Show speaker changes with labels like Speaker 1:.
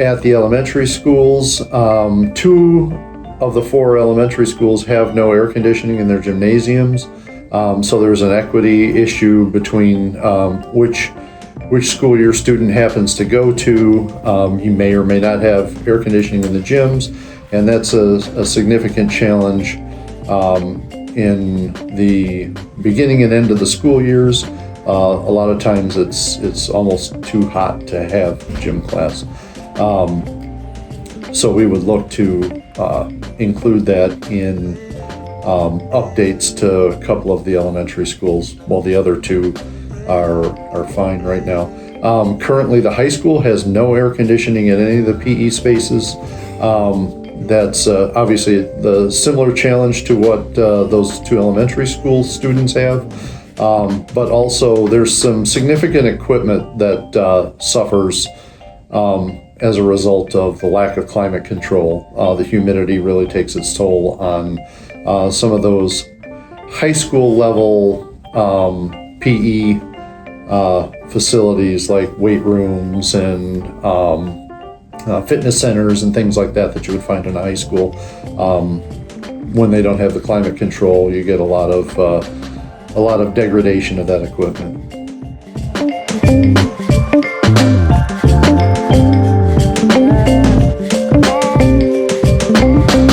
Speaker 1: at the elementary schools. Two of the four elementary schools have no air conditioning in their gymnasiums. So there's an equity issue between which school your student happens to go to. You may or may not have air conditioning in the gyms, and that's a significant challenge in the beginning and end of the school years. A lot of times it's almost too hot to have gym class. So we would look to include that in updates to a couple of the elementary schools, while the other two are fine right now. Currently, the high school has no air conditioning in any of the PE spaces. That's obviously the similar challenge to what those two elementary school students have. But also there's some significant equipment that suffers as a result of the lack of climate control. The humidity really takes its toll on some of those high school level PE facilities like weight rooms and fitness centers and things like that you would find in a high school. When they don't have the climate control, you get a lot of degradation of that equipment.